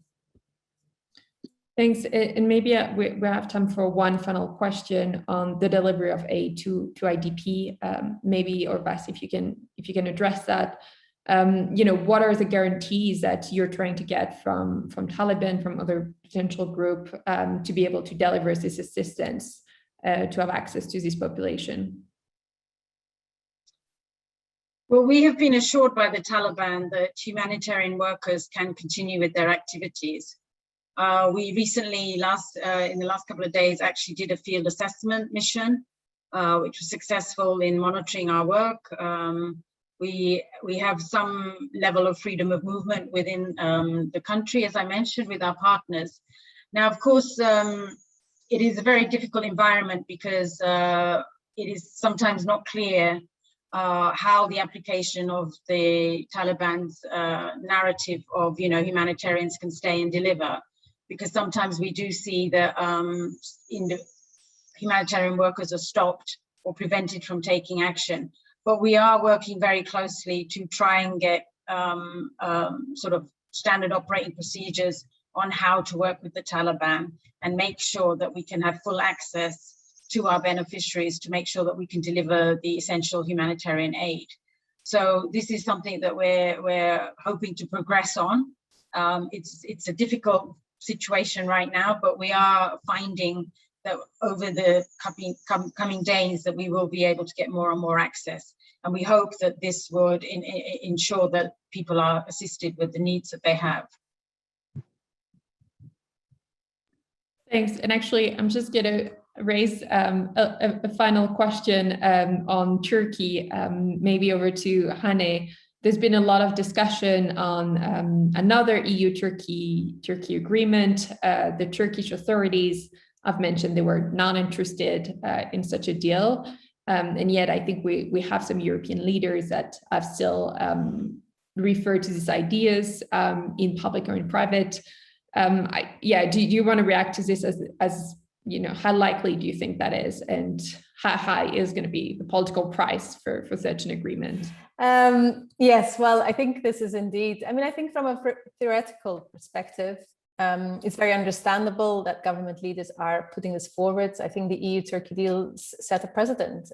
Thanks. And maybe we have time for one final question on the delivery of aid to IDP. Maybe, or Bas, if you can address that. what are the guarantees that you're trying to get from Taliban, from other potential group, to be able to deliver this assistance, to have access to this population? Well, we have been assured by the Taliban that humanitarian workers can continue with their activities. We recently, in the last couple of days, actually did a field assessment mission, which was successful in monitoring our work. We have some level of freedom of movement within the country, as I mentioned, with our partners. Now, of course, it is a very difficult environment because it is sometimes not clear how the application of the Taliban's narrative of, humanitarians can stay and deliver, because sometimes we do see that humanitarian workers are stopped or prevented from taking action. But we are working very closely to try and get sort of standard operating procedures on how to work with the Taliban and make sure that we can have full access to our beneficiaries to make sure that we can deliver the essential humanitarian aid. So this is something that we're hoping to progress on. It's a difficult situation right now, but we are finding that over the coming days that we will be able to get more and more access. And we hope that this would ensure that people are assisted with the needs that they have. Thanks. And actually, I'm just going to raise a final question on Turkey, maybe over to Hane. There's been a lot of discussion on another EU-Turkey agreement. The Turkish authorities have mentioned they were not interested in such a deal. And yet I think we have some European leaders that have still referred to these ideas in public or in private. Do you want to react to this as how likely do you think that is, and how high is going to be the political price for such an agreement? Yes, well, I think this is indeed, I think from a theoretical perspective, it's very understandable that government leaders are putting this forward. I think the EU-Turkey deal set a precedent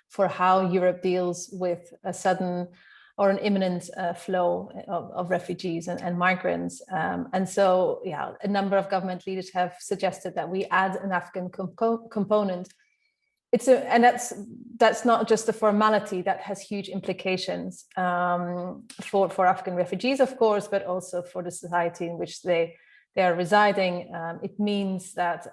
for how Europe deals with a sudden or an imminent flow of refugees and migrants. And so, a number of government leaders have suggested that we add an Afghan component. And that's not just a formality, that has huge implications for Afghan refugees, of course, but also for the society in which they are residing. It means that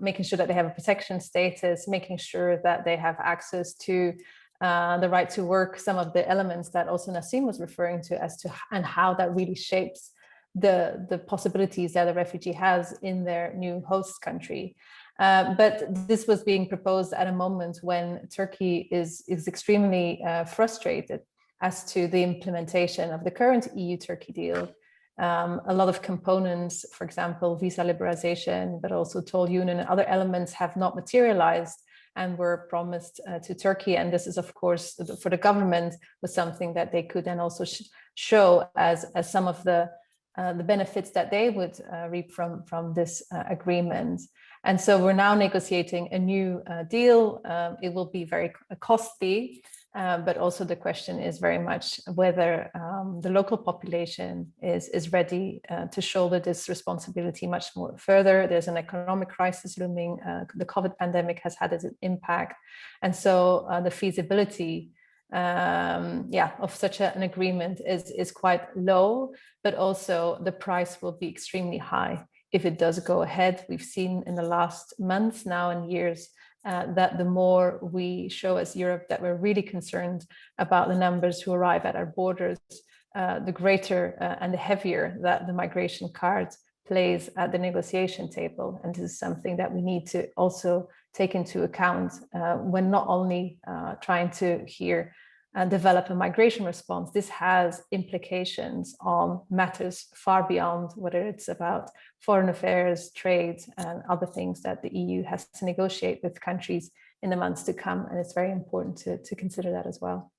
making sure that they have a protection status, making sure that they have access to the right to work, some of the elements that also Nassim was referring to and how that really shapes the possibilities that a refugee has in their new host country. But this was being proposed at a moment when Turkey is extremely frustrated as to the implementation of the current EU-Turkey deal. A lot of components, for example, visa liberalization, but also toll union and other elements have not materialized and were promised to Turkey. And this is, of course, for the government, was something that they could then also show as some of the benefits that they would reap from this agreement. And so we're now negotiating a new deal. It will be very costly, but also the question is very much whether the local population is ready to shoulder this responsibility much more further. There's an economic crisis looming. The COVID pandemic has had its impact. And so the feasibility of such an agreement is quite low, but also the price will be extremely high if it does go ahead. We've seen in the last months now and years that the more we show as Europe that we're really concerned about the numbers who arrive at our borders, the greater and the heavier that the migration card plays at the negotiation table. And this is something that we need to also take into account when not only trying to develop a migration response. This has implications on matters far beyond whether it's about foreign affairs, trade, and other things that the EU has to negotiate with countries in the months to come. And it's very important to consider that as well.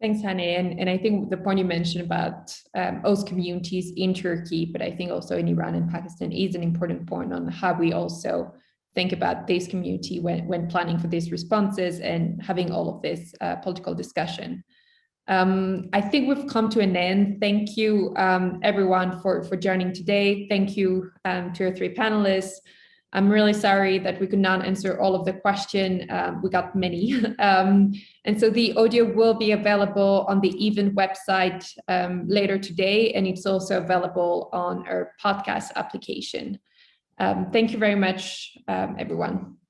Thanks, Hane. And I think the point you mentioned about host communities in Turkey, but I think also in Iran and Pakistan is an important point on how we also think about this community when planning for these responses and having all of this political discussion. I think we've come to an end. Thank you, everyone, for joining today. Thank you to our three panelists. I'm really sorry that we could not answer all of the questions. We got many. And so the audio will be available on the event website later today, and it's also available on our podcast application. Thank you very much, everyone.